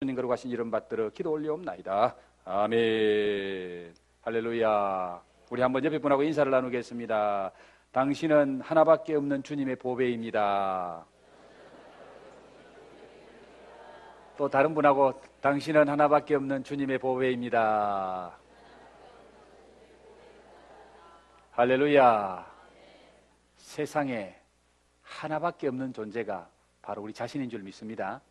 주님 거룩하신 이름 받들어 기도 올리옵나이다. 아멘. 할렐루야. 우리 한번 옆에 분하고 인사를 나누겠습니다. 당신은 하나밖에 없는 주님의 보배입니다. 또 다른 분하고 당신은 하나밖에 없는 주님의 보배입니다. 할렐루야. 세상에 하나밖에 없는 존재가 바로 우리 자신인 줄 믿습니다.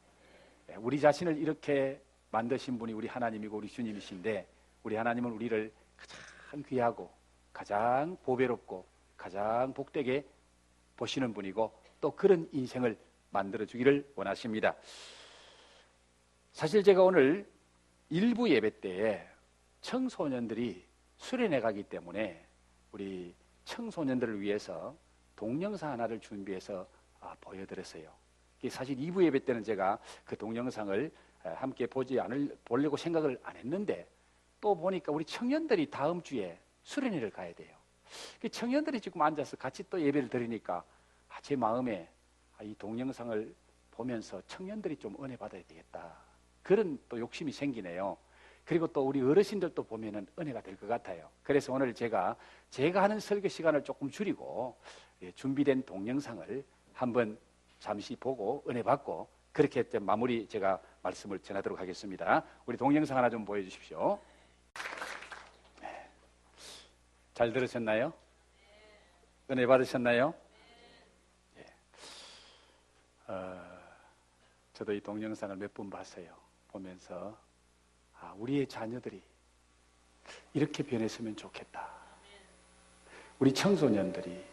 우리 자신을 이렇게 만드신 분이 우리 하나님이고 우리 주님이신데, 우리 하나님은 우리를 가장 귀하고 가장 보배롭고 가장 복되게 보시는 분이고 또 그런 인생을 만들어주기를 원하십니다. 사실 제가 오늘 일부 예배 때에 청소년들이 수련회 가기 때문에 우리 청소년들을 위해서 동영상 하나를 준비해서 보여드렸어요. 사실 2부 예배 때는 제가 그 동영상을 함께 보려고 생각을 안 했는데, 또 보니까 우리 청년들이 다음 주에 수련회를 가야 돼요. 청년들이 지금 앉아서 같이 또 예배를 드리니까 제 마음에 이 동영상을 보면서 청년들이 좀 은혜 받아야 되겠다, 그런 또 욕심이 생기네요. 그리고 또 우리 어르신들도 보면은 은혜가 될 것 같아요. 그래서 오늘 제가 하는 설교 시간을 조금 줄이고 준비된 동영상을 한번 잠시 보고 은혜 받고 그렇게 마무리 제가 말씀을 전하도록 하겠습니다. 우리 동영상 하나 좀 보여주십시오. 잘 들으셨나요? 은혜 받으셨나요? 저도 이 동영상을 몇 번 봤어요. 보면서 우리의 자녀들이 이렇게 변했으면 좋겠다. 우리 청소년들이,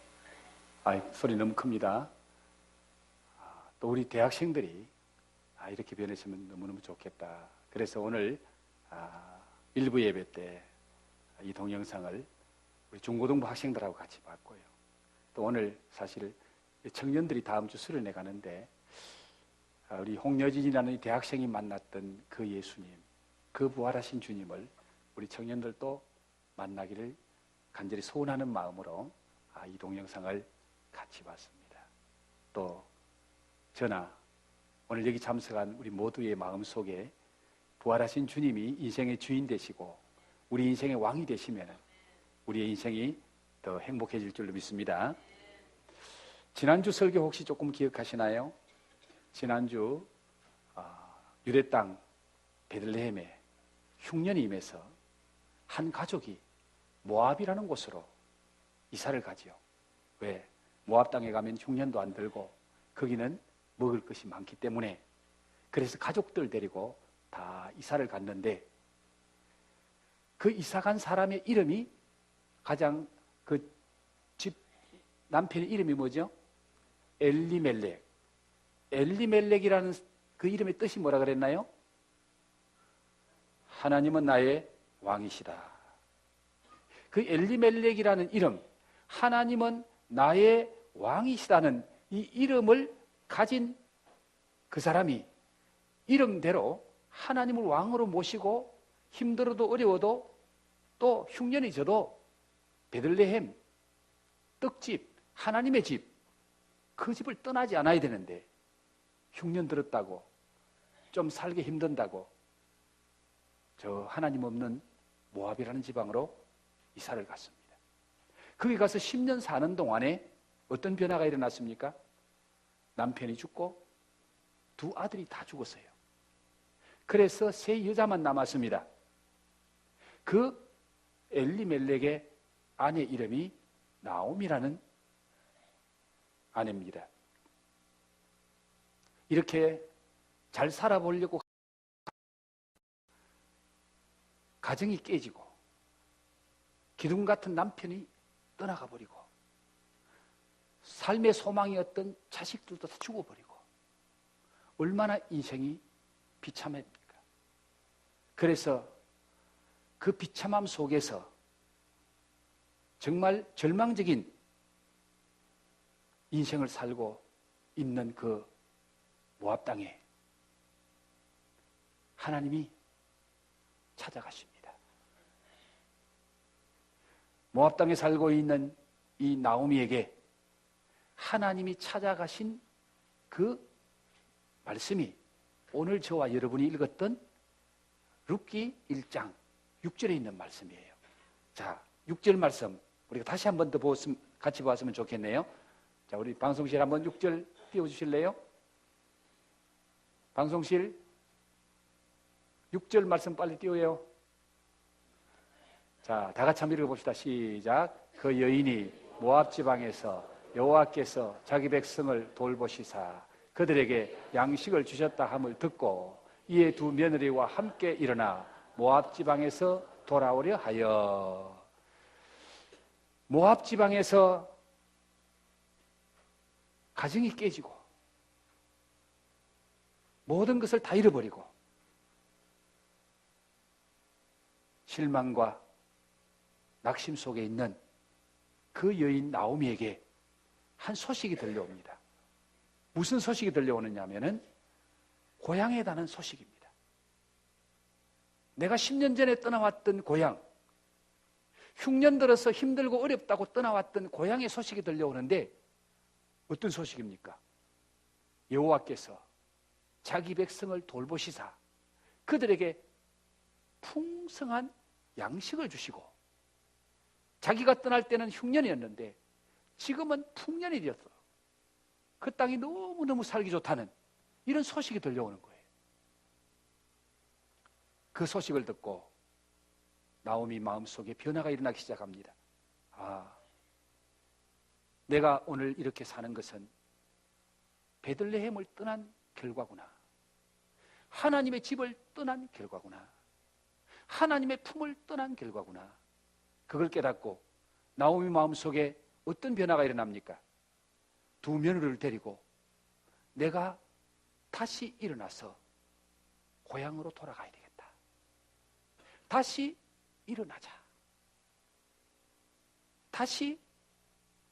소리 너무 큽니다. 또 우리 대학생들이 이렇게 변했으면 너무너무 좋겠다. 그래서 오늘 일부 예배 때 이 동영상을 우리 중고등부 학생들하고 같이 봤고요. 또 오늘 사실 청년들이 다음 주 수련회 가는데 우리 홍여진이라는 이 대학생이 만났던 그 예수님, 그 부활하신 주님을 우리 청년들도 만나기를 간절히 소원하는 마음으로 이 동영상을 같이 봤습니다. 또 저나 오늘 여기 참석한 우리 모두의 마음속에 부활하신 주님이 인생의 주인 되시고 우리 인생의 왕이 되시면 우리의 인생이 더 행복해질 줄로 믿습니다. 지난주 설교 혹시 조금 기억하시나요? 지난주 유대 땅 베들레헴에 흉년이 임해서 한 가족이 모압이라는 곳으로 이사를 가지요. 왜? 모압 땅에 가면 흉년도 안 들고 거기는 먹을 것이 많기 때문에. 그래서 가족들 데리고 다 이사를 갔는데, 그 이사 간 사람의 이름이 가장 그 집 남편의 이름이 뭐죠? 엘리멜렉. 엘리멜렉이라는 그 이름의 뜻이 뭐라 그랬나요? 하나님은 나의 왕이시다. 그 엘리멜렉이라는 이름, 하나님은 나의 왕이시다는 이 이름을 가진 그 사람이 이름대로 하나님을 왕으로 모시고 힘들어도 어려워도 또 흉년이 져도 베들레헴 떡집, 하나님의 집, 그 집을 떠나지 않아야 되는데 흉년 들었다고, 좀 살기 힘든다고 저 하나님 없는 모압이라는 지방으로 이사를 갔습니다. 거기 가서 10년 사는 동안에 어떤 변화가 일어났습니까? 남편이 죽고 두 아들이 다 죽었어요. 그래서 세 여자만 남았습니다. 그 엘리멜렉의 아내 이름이 나옴이라는 아내입니다. 이렇게 잘 살아보려고 가정이 깨지고 기둥 같은 남편이 떠나가 버리고 삶의 소망이었던 자식들도 다 죽어버리고 얼마나 인생이 비참합니까? 그래서 그 비참함 속에서 정말 절망적인 인생을 살고 있는 그 모압 땅에 하나님이 찾아가십니다. 모압 땅에 살고 있는 이 나오미에게 하나님이 찾아가신 그 말씀이 오늘 저와 여러분이 읽었던 룻기 1장 6절에 있는 말씀이에요. 자, 6절 말씀 우리가 다시 한 번 더 같이 보았으면 좋겠네요. 자, 우리 방송실 한번 6절 띄워주실래요? 방송실 6절 말씀 빨리 띄워요. 자, 다 같이 한번 읽어봅시다. 시작. 그 여인이 모압 지방에서 여호와께서 자기 백성을 돌보시사 그들에게 양식을 주셨다 함을 듣고 이에 두 며느리와 함께 일어나 모압 지방에서 돌아오려 하여. 모압 지방에서 가정이 깨지고 모든 것을 다 잃어버리고 실망과 낙심 속에 있는 그 여인 나오미에게 한 소식이 들려옵니다. 무슨 소식이 들려오느냐 하면은 고향에 대한 소식입니다. 내가 10년 전에 떠나왔던 고향, 흉년 들어서 힘들고 어렵다고 떠나왔던 고향의 소식이 들려오는데 어떤 소식입니까? 여호와께서 자기 백성을 돌보시사 그들에게 풍성한 양식을 주시고 자기가 떠날 때는 흉년이었는데 지금은 풍년이 되었어. 그 땅이 너무너무 살기 좋다는 이런 소식이 들려오는 거예요. 그 소식을 듣고 나오미 마음속에 변화가 일어나기 시작합니다. 아, 내가 오늘 이렇게 사는 것은 베들레헴을 떠난 결과구나. 하나님의 집을 떠난 결과구나. 하나님의 품을 떠난 결과구나. 그걸 깨닫고 나오미 마음속에 어떤 변화가 일어납니까? 두 며느리를 데리고 내가 다시 일어나서 고향으로 돌아가야 되겠다. 다시 일어나자. 다시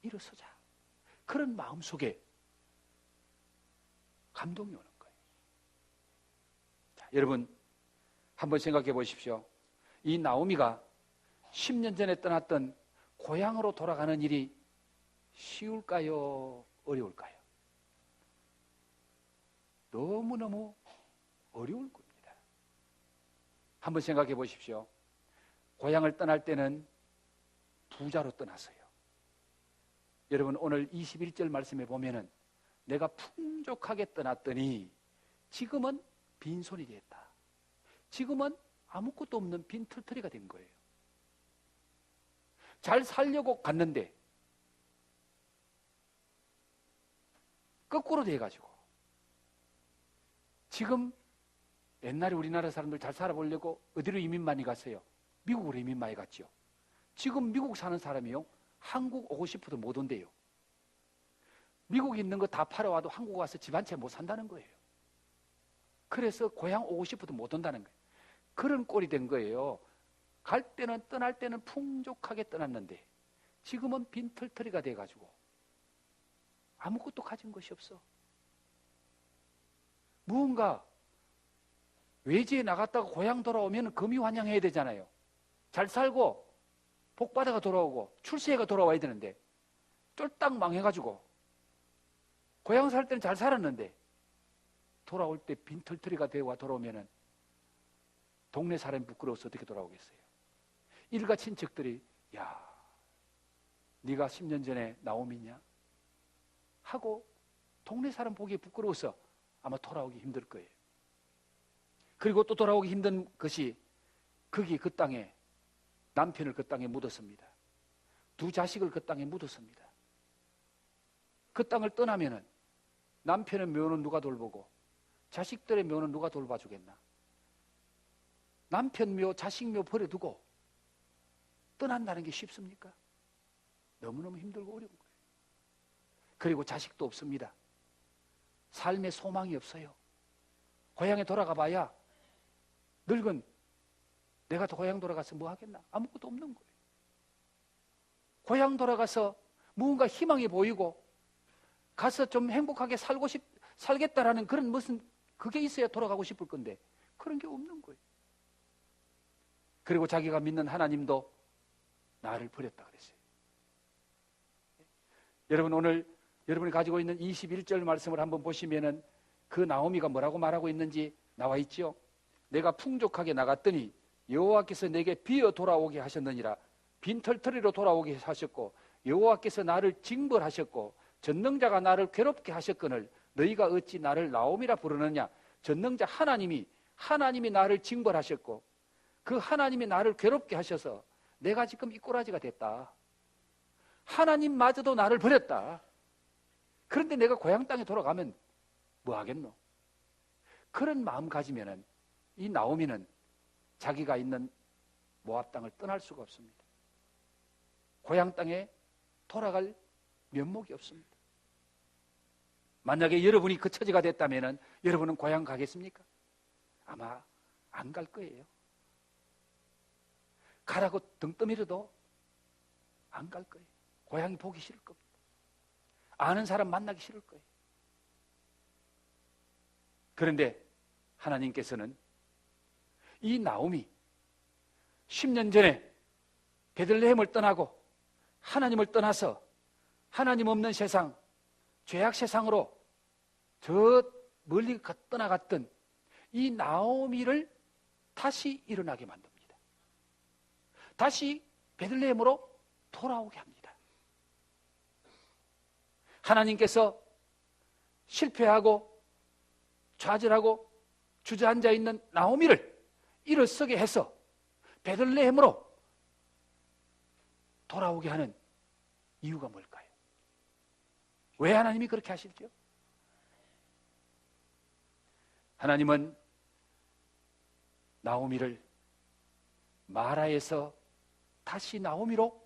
일어서자. 그런 마음속에 감동이 오는 거예요. 자, 여러분 한번 생각해 보십시오. 이 나오미가 10년 전에 떠났던 고향으로 돌아가는 일이 쉬울까요? 어려울까요? 너무너무 어려울 겁니다. 한번 생각해 보십시오. 고향을 떠날 때는 부자로 떠났어요. 여러분 오늘 21절 말씀에 보면은 내가 풍족하게 떠났더니 지금은 빈손이 됐다. 지금은 아무것도 없는 빈털터리가 된 거예요. 잘 살려고 갔는데 거꾸로 돼가지고 지금 옛날에 우리나라 사람들 잘 살아보려고 어디로 이민 많이 갔어요? 미국으로 이민 많이 갔죠. 지금 미국 사는 사람이요 한국 오고 싶어도 못 온대요. 미국에 있는 거 다 팔아와도 한국 와서 집 한 채 못 산다는 거예요. 그래서 고향 오고 싶어도 못 온다는 거예요. 그런 꼴이 된 거예요. 갈 때는 떠날 때는 풍족하게 떠났는데 지금은 빈털터리가 돼가지고 아무것도 가진 것이 없어. 무언가 외지에 나갔다가 고향 돌아오면 금이환영해야 되잖아요. 잘 살고 복 받아가 돌아오고 출세해가 돌아와야 되는데 쫄딱 망해가지고 고향 살 때는 잘 살았는데 돌아올 때 빈털터리가 되어 돌아오면은 동네 사람이 부끄러워서 어떻게 돌아오겠어요? 일가 친척들이 야, 네가 10년 전에 나오미냐? 하고 동네 사람 보기에 부끄러워서 아마 돌아오기 힘들 거예요. 그리고 또 돌아오기 힘든 것이 거기 그 땅에 남편을 그 땅에 묻었습니다. 두 자식을 그 땅에 묻었습니다. 그 땅을 떠나면은 남편의 묘는 누가 돌보고 자식들의 묘는 누가 돌봐주겠나? 남편 묘, 자식 묘 버려두고 떠난다는 게 쉽습니까? 너무너무 힘들고 어려운 거예요. 그리고 자식도 없습니다. 삶의 소망이 없어요. 고향에 돌아가 봐야 늙은 내가 고향 돌아가서 뭐 하겠나? 아무것도 없는 거예요. 고향 돌아가서 무언가 희망이 보이고 가서 좀 행복하게 살겠다라는 그런 무슨 그게 있어야 돌아가고 싶을 건데 그런 게 없는 거예요. 그리고 자기가 믿는 하나님도 나를 버렸다 그랬어요. 여러분 오늘 여러분이 가지고 있는 21절 말씀을 한번 보시면은 그 나오미가 뭐라고 말하고 있는지 나와 있지요. 내가 풍족하게 나갔더니 여호와께서 내게 비어 돌아오게 하셨느니라. 빈털터리로 돌아오게 하셨고 여호와께서 나를 징벌하셨고 전능자가 나를 괴롭게 하셨거늘 너희가 어찌 나를 나오미라 부르느냐. 전능자 하나님이 나를 징벌하셨고 그 하나님이 나를 괴롭게 하셔서 내가 지금 이 꼬라지가 됐다. 하나님마저도 나를 버렸다. 그런데 내가 고향 땅에 돌아가면 뭐 하겠노? 그런 마음 가지면은 이 나오미는 자기가 있는 모압 땅을 떠날 수가 없습니다. 고향 땅에 돌아갈 면목이 없습니다. 만약에 여러분이 그 처지가 됐다면 여러분은 고향 가겠습니까? 아마 안 갈 거예요. 가라고 등 떠밀어도 안 갈 거예요. 고향이 보기 싫을 겁니다. 아는 사람 만나기 싫을 거예요. 그런데 하나님께서는 이 나오미 10년 전에 베들레헴을 떠나고 하나님을 떠나서 하나님 없는 세상, 죄악 세상으로 저 멀리 떠나갔던 이 나오미를 다시 일어나게 만듭니다. 다시 베들레헴으로 돌아오게 합니다. 하나님께서 실패하고 좌절하고 주저앉아 있는 나오미를 일어서게 해서 베들레헴으로 돌아오게 하는 이유가 뭘까요? 왜 하나님이 그렇게 하실지요? 하나님은 나오미를 마라에서 다시 나오미로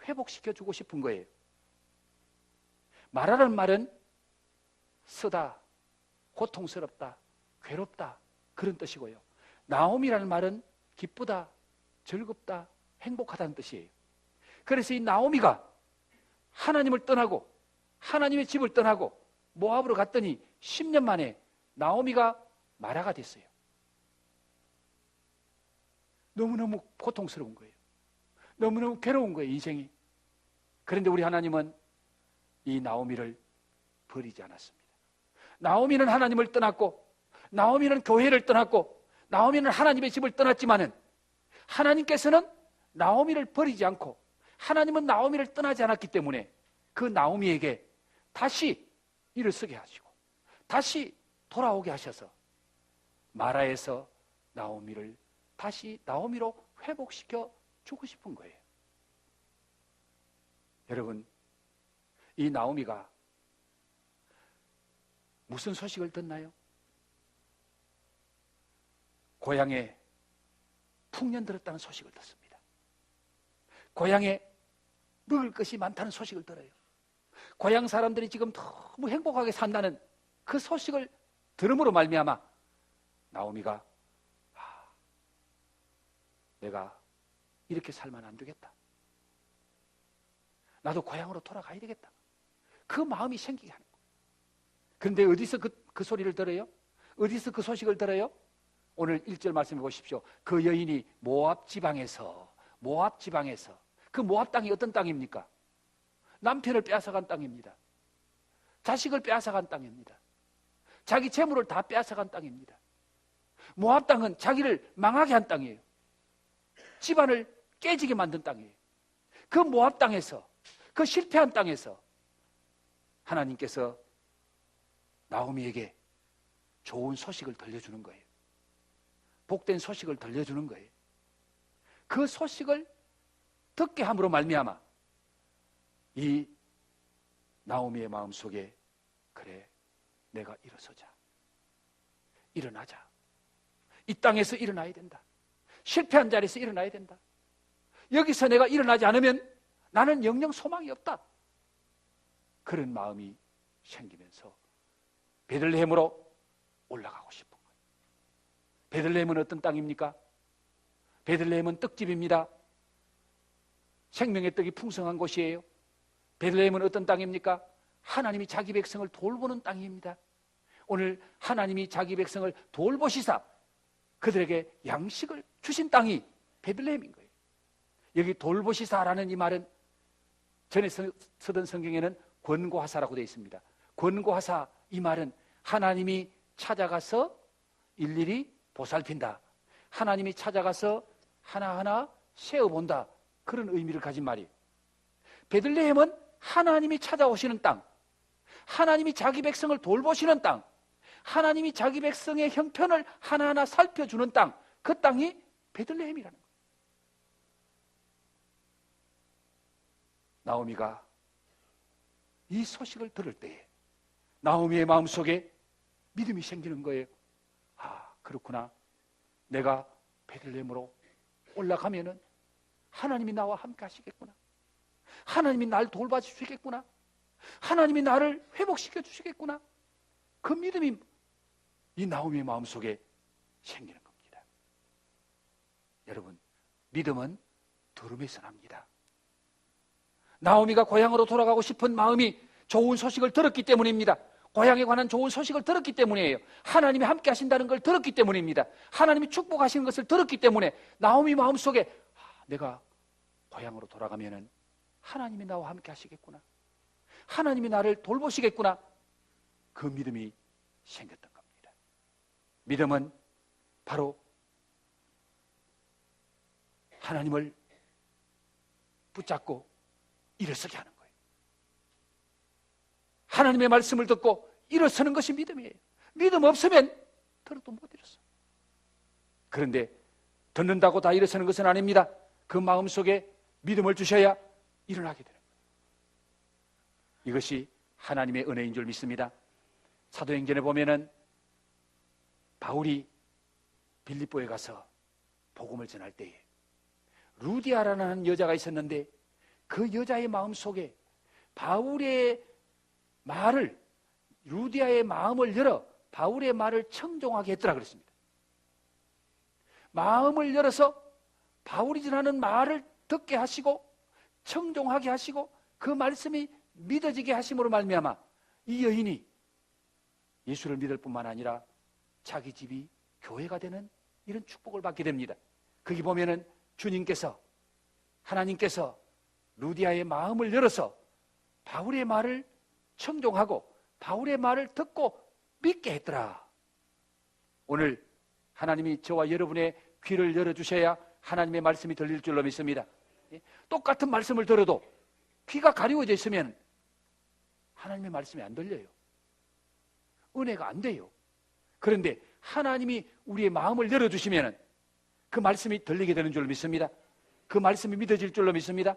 회복시켜주고 싶은 거예요. 마라라는 말은 쓰다, 고통스럽다, 괴롭다 그런 뜻이고요. 나오미라는 말은 기쁘다, 즐겁다, 행복하다는 뜻이에요. 그래서 이 나오미가 하나님을 떠나고 하나님의 집을 떠나고 모압으로 갔더니 10년 만에 나오미가 마라가 됐어요. 너무너무 고통스러운 거예요. 너무너무 괴로운 거예요, 인생이. 그런데 우리 하나님은 이 나오미를 버리지 않았습니다. 나오미는 하나님을 떠났고 나오미는 교회를 떠났고 나오미는 하나님의 집을 떠났지만은 하나님께서는 나오미를 버리지 않고 하나님은 나오미를 떠나지 않았기 때문에 그 나오미에게 다시 일어서게 하시고 다시 돌아오게 하셔서 마라에서 나오미를 다시 나오미로 회복시켜 주고 싶은 거예요. 여러분, 이 나오미가 무슨 소식을 듣나요? 고향에 풍년 들었다는 소식을 듣습니다. 고향에 먹을 것이 많다는 소식을 들어요. 고향 사람들이 지금 너무 행복하게 산다는 그 소식을 들음으로 말미암아 나오미가 내가 이렇게 살면 안 되겠다. 나도 고향으로 돌아가야 되겠다. 그 마음이 생기게 하는 거예요. 그런데 어디서 그 소리를 들어요? 어디서 그 소식을 들어요? 오늘 1절 말씀해 보십시오. 그 여인이 모압 지방에서 그 모압 땅이 어떤 땅입니까? 남편을 빼앗아간 땅입니다. 자식을 빼앗아간 땅입니다. 자기 재물을 다 빼앗아간 땅입니다. 모압 땅은 자기를 망하게 한 땅이에요. 집안을 깨지게 만든 땅이에요. 그 모압 땅에서, 그 실패한 땅에서 하나님께서 나오미에게 좋은 소식을 들려주는 거예요. 복된 소식을 들려주는 거예요. 그 소식을 듣게 함으로 말미암아 이 나오미의 마음속에 그래, 내가 일어서자. 일어나자. 이 땅에서 일어나야 된다. 실패한 자리에서 일어나야 된다. 여기서 내가 일어나지 않으면 나는 영영 소망이 없다. 그런 마음이 생기면서 베들레헴으로 올라가고 싶은 거예요. 베들레헴은 어떤 땅입니까? 베들레헴은 떡집입니다. 생명의 떡이 풍성한 곳이에요. 베들레헴은 어떤 땅입니까? 하나님이 자기 백성을 돌보는 땅입니다. 오늘 하나님이 자기 백성을 돌보시사 그들에게 양식을 주신 땅이 베들레헴인 거예요. 여기 돌보시사라는 이 말은 전에 쓰던 성경에는 권고하사라고 되어 있습니다. 권고하사 이 말은 하나님이 찾아가서 일일이 보살핀다. 하나님이 찾아가서 하나하나 세어본다. 그런 의미를 가진 말이에요. 베들레헴은 하나님이 찾아오시는 땅, 하나님이 자기 백성을 돌보시는 땅, 하나님이 자기 백성의 형편을 하나하나 살펴주는 땅, 그 땅이 베들레헴이라는 거예요. 나오미가 이 소식을 들을 때에 나오미의 마음속에 믿음이 생기는 거예요. 아, 그렇구나. 내가 베들레헴으로 올라가면은 하나님이 나와 함께 하시겠구나. 하나님이 날 돌봐 주시겠구나. 하나님이 나를 회복시켜 주시겠구나. 그 믿음이 이 나오미의 마음속에 생기는 겁니다. 여러분, 믿음은 들음에서 납니다. 나오미가 고향으로 돌아가고 싶은 마음이 좋은 소식을 들었기 때문입니다. 고향에 관한 좋은 소식을 들었기 때문이에요. 하나님이 함께 하신다는 걸 들었기 때문입니다. 하나님이 축복하시는 것을 들었기 때문에 나오미 마음속에 내가 고향으로 돌아가면은 하나님이 나와 함께 하시겠구나. 하나님이 나를 돌보시겠구나. 그 믿음이 생겼던 겁니다. 믿음은 바로 하나님을 붙잡고 일어서게 하는 거예요. 하나님의 말씀을 듣고 일어서는 것이 믿음이에요. 믿음 없으면 들어도 못 일어서. 그런데 듣는다고 다 일어서는 것은 아닙니다. 그 마음속에 믿음을 주셔야 일어나게 되는 거예요. 이것이 하나님의 은혜인 줄 믿습니다. 사도행전에 보면은 바울이 빌립보에 가서 복음을 전할 때에 루디아라는 여자가 있었는데 그 여자의 마음속에 바울의 말을, 루디아의 마음을 열어 바울의 말을 청종하게 했더라 그랬습니다. 마음을 열어서 바울이 전하는 말을 듣게 하시고 청종하게 하시고 그 말씀이 믿어지게 하심으로 말미암아 이 여인이 예수를 믿을 뿐만 아니라 자기 집이 교회가 되는 이런 축복을 받게 됩니다. 거기 보면은 주님께서, 하나님께서 루디아의 마음을 열어서 바울의 말을 청종하고 바울의 말을 듣고 믿게 했더라. 오늘 하나님이 저와 여러분의 귀를 열어주셔야 하나님의 말씀이 들릴 줄로 믿습니다. 똑같은 말씀을 들어도 귀가 가리워져 있으면 하나님의 말씀이 안 들려요. 은혜가 안 돼요. 그런데 하나님이 우리의 마음을 열어주시면 그 말씀이 들리게 되는 줄로 믿습니다. 그 말씀이 믿어질 줄로 믿습니다.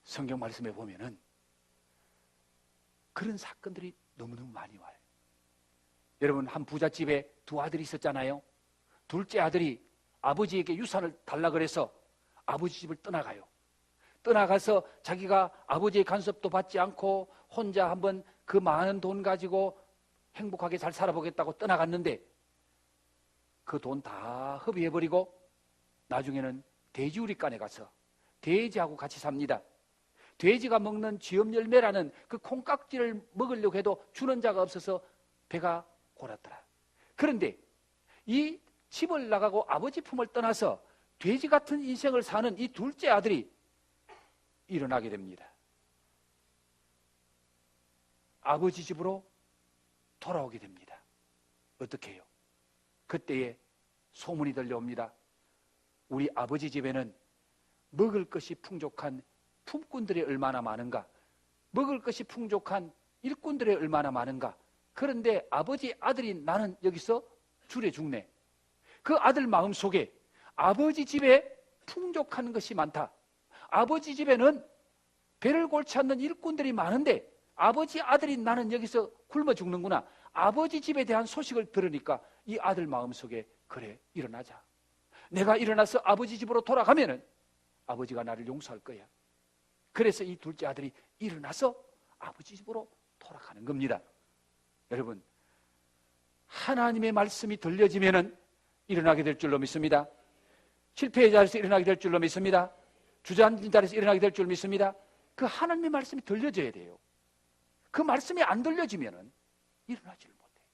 성경 말씀에 보면은 그런 사건들이 너무너무 많이 와요. 여러분, 한 부잣집에 두 아들이 있었잖아요. 둘째 아들이 아버지에게 유산을 달라 그래서 아버지 집을 떠나가요. 떠나가서 자기가 아버지의 간섭도 받지 않고 혼자 한번 그 많은 돈 가지고 행복하게 잘 살아보겠다고 떠나갔는데 그 돈 다 허비해버리고 나중에는 돼지우리간에 가서 돼지하고 같이 삽니다. 돼지가 먹는 쥐엄열매라는 그 콩깍지를 먹으려고 해도 주는 자가 없어서 배가 골았더라. 그런데 이 집을 나가고 아버지 품을 떠나서 돼지 같은 인생을 사는 이 둘째 아들이 일어나게 됩니다. 아버지 집으로 돌아오게 됩니다. 어떻게 해요? 그때에 소문이 들려옵니다. 우리 아버지 집에는 먹을 것이 풍족한 품꾼들이 얼마나 많은가, 먹을 것이 풍족한 일꾼들이 얼마나 많은가. 그런데 아버지 아들이 나는 여기서 줄에 죽네. 그 아들 마음속에 아버지 집에 풍족한 것이 많다. 아버지 집에는 배를 골치 않는 일꾼들이 많은데 아버지 아들이 나는 여기서 굶어 죽는구나. 아버지 집에 대한 소식을 들으니까 이 아들 마음속에 그래, 일어나자. 내가 일어나서 아버지 집으로 돌아가면은 아버지가 나를 용서할 거야. 그래서 이 둘째 아들이 일어나서 아버지 집으로 돌아가는 겁니다. 여러분, 하나님의 말씀이 들려지면은 일어나게 될 줄로 믿습니다. 실패의 자리에서 일어나게 될 줄로 믿습니다. 주저앉은 자리에서 일어나게 될 줄로 믿습니다. 그 하나님의 말씀이 들려져야 돼요. 그 말씀이 안 들려지면은 일어나지를 못해요.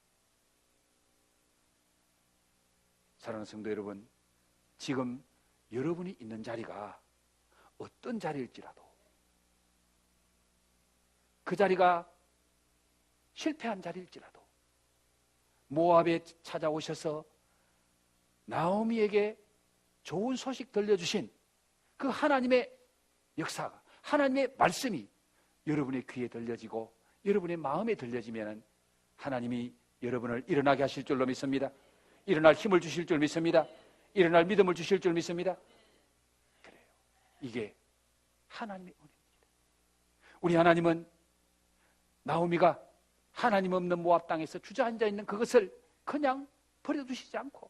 사랑하는 성도 여러분, 지금 여러분이 있는 자리가 어떤 자리일지라도 그 자리가 실패한 자리일지라도 모압에 찾아오셔서 나오미에게 좋은 소식 들려주신 그 하나님의 역사가, 하나님의 말씀이 여러분의 귀에 들려지고 여러분의 마음에 들려지면 하나님이 여러분을 일어나게 하실 줄로 믿습니다. 일어날 힘을 주실 줄 믿습니다. 일어날 믿음을 주실 줄 믿습니다. 그래요. 이게 하나님의 은혜입니다. 우리 하나님은 나오미가 하나님 없는 모압 땅에서 주저앉아 있는 그것을 그냥 버려두시지 않고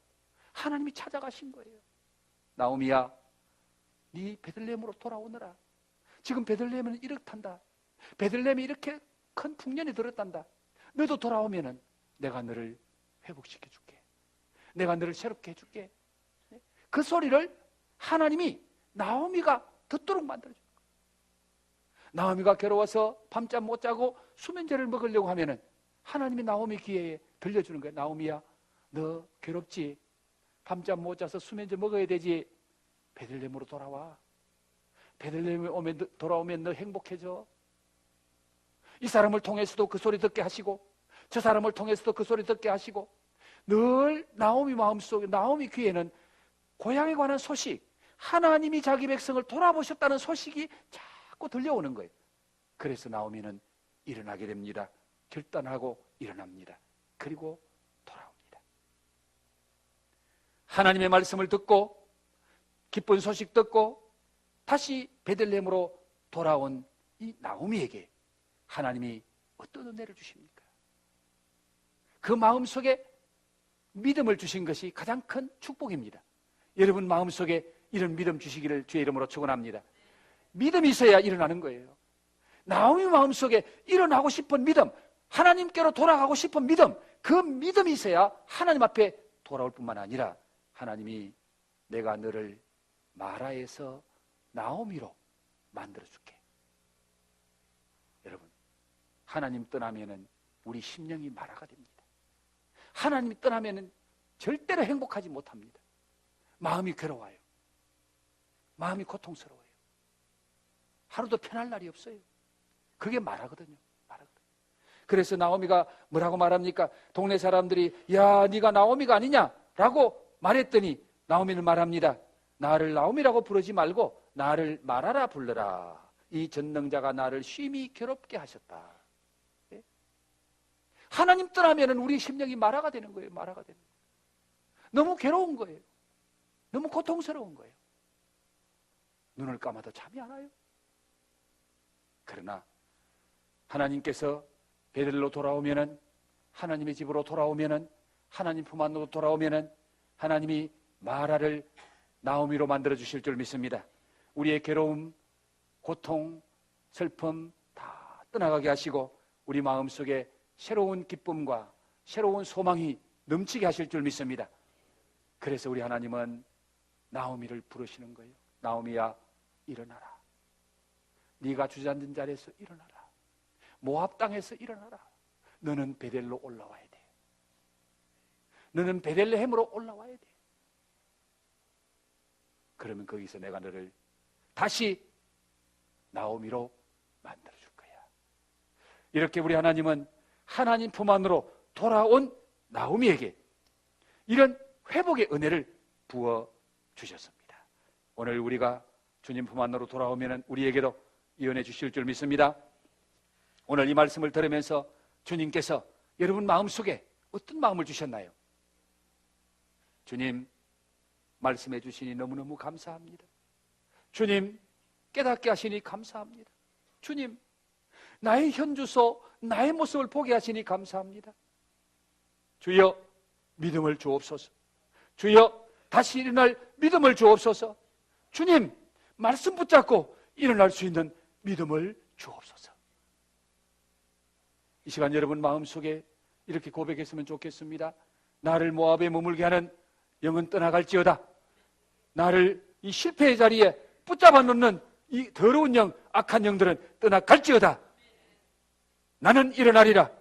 하나님이 찾아가신 거예요. 나오미야, 네 베들레헴으로 돌아오너라. 지금 베들레헴은 이렇단다. 베들레헴이 이렇게 큰 풍년이 들었단다. 너도 돌아오면은 내가 너를 회복시켜 줄게. 내가 너를 새롭게 해줄게. 그 소리를 하나님이 나오미가 듣도록 만들어준 거예요. 나오미가 괴로워서 밤잠 못 자고 수면제를 먹으려고 하면은 하나님이 나오미 귀에 들려주는 거예요. 나오미야, 너 괴롭지? 밤잠 못 자서 수면제 먹어야 되지? 베들레헴으로 돌아와. 베들레헴에 돌아오면 너 행복해져. 이 사람을 통해서도 그 소리 듣게 하시고 저 사람을 통해서도 그 소리 듣게 하시고 늘 나오미 마음속에, 나오미 귀에는 고향에 관한 소식, 하나님이 자기 백성을 돌아보셨다는 소식이 자꾸 들려오는 거예요. 그래서 나오미는 일어나게 됩니다. 결단하고 일어납니다. 그리고 돌아옵니다. 하나님의 말씀을 듣고 기쁜 소식 듣고 다시 베들레헴으로 돌아온 이 나오미에게 하나님이 어떤 은혜를 주십니까? 그 마음속에 믿음을 주신 것이 가장 큰 축복입니다. 여러분 마음속에 이런 믿음 주시기를 주의 이름으로 축원합니다. 믿음이 있어야 일어나는 거예요. 나오미 마음속에 일어나고 싶은 믿음, 하나님께로 돌아가고 싶은 믿음, 그 믿음이 있어야 하나님 앞에 돌아올 뿐만 아니라 하나님이 내가 너를 마라에서 나오미로 만들어줄게. 여러분, 하나님 떠나면은 우리 심령이 마라가 됩니다. 하나님이 떠나면은 절대로 행복하지 못합니다. 마음이 괴로워요. 마음이 고통스러워요. 하루도 편할 날이 없어요. 그게 마라거든요. 마라거든요. 그래서 나오미가 뭐라고 말합니까? 동네 사람들이 야, 네가 나오미가 아니냐? 라고 말했더니 나오미는 말합니다. 나를 나오미라고 부르지 말고 나를 마라라 불러라. 이 전능자가 나를 심히 괴롭게 하셨다. 네? 하나님 떠나면 우리 심령이 마라가 되는 거예요. 마라가 되는 거예요. 너무 괴로운 거예요. 너무 고통스러운 거예요. 눈을 감아도 잠이 안 와요. 그러나 하나님께서 베들로 돌아오면은, 하나님의 집으로 돌아오면은, 하나님 품 안으로 돌아오면은 하나님이 마라를 나오미로 만들어 주실 줄 믿습니다. 우리의 괴로움, 고통, 슬픔 다 떠나가게 하시고 우리 마음속에 새로운 기쁨과 새로운 소망이 넘치게 하실 줄 믿습니다. 그래서 우리 하나님은 나오미를 부르시는 거예요. 나오미야, 일어나라. 네가 주저앉은 자리에서 일어나라. 모압 땅에서 일어나라. 너는 베델로 올라와야 돼. 너는 베들레헴으로 올라와야 돼. 그러면 거기서 내가 너를 다시 나오미로 만들어줄 거야. 이렇게 우리 하나님은 하나님 품 안으로 돌아온 나오미에게 이런 회복의 은혜를 부어주셨습니다. 오늘 우리가 주님 품 안으로 돌아오면 우리에게도 이 은혜 주실 줄 믿습니다. 오늘 이 말씀을 들으면서 주님께서 여러분 마음속에 어떤 마음을 주셨나요? 주님, 말씀해 주시니 너무너무 감사합니다. 주님, 깨닫게 하시니 감사합니다. 주님, 나의 현주소, 나의 모습을 보게 하시니 감사합니다. 주여, 믿음을 주옵소서. 주여, 다시 일어날 믿음을 주옵소서. 주님, 말씀 붙잡고 일어날 수 있는 믿음을 주옵소서. 이 시간 여러분 마음속에 이렇게 고백했으면 좋겠습니다. 나를 모압에 머물게 하는 영은 떠나갈지어다. 나를 이 실패의 자리에 붙잡아 놓는 이 더러운 영, 악한 영들은 떠나갈지어다. 나는 일어나리라.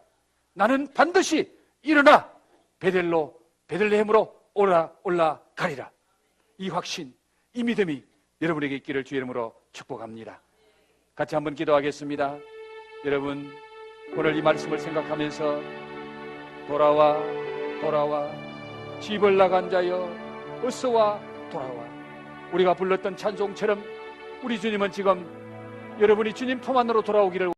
나는 반드시 일어나 베들레헴으로 올라가리라. 이 확신, 이 믿음이 여러분에게 있기를 주의 이름으로 축복합니다. 같이 한번 기도하겠습니다. 여러분, 오늘 이 말씀을 생각하면서 돌아와 돌아와 집을 나간 자여 어서와 돌아와. 우리가 불렀던 찬송처럼 우리 주님은 지금 여러분이 주님 품 안으로 돌아오기를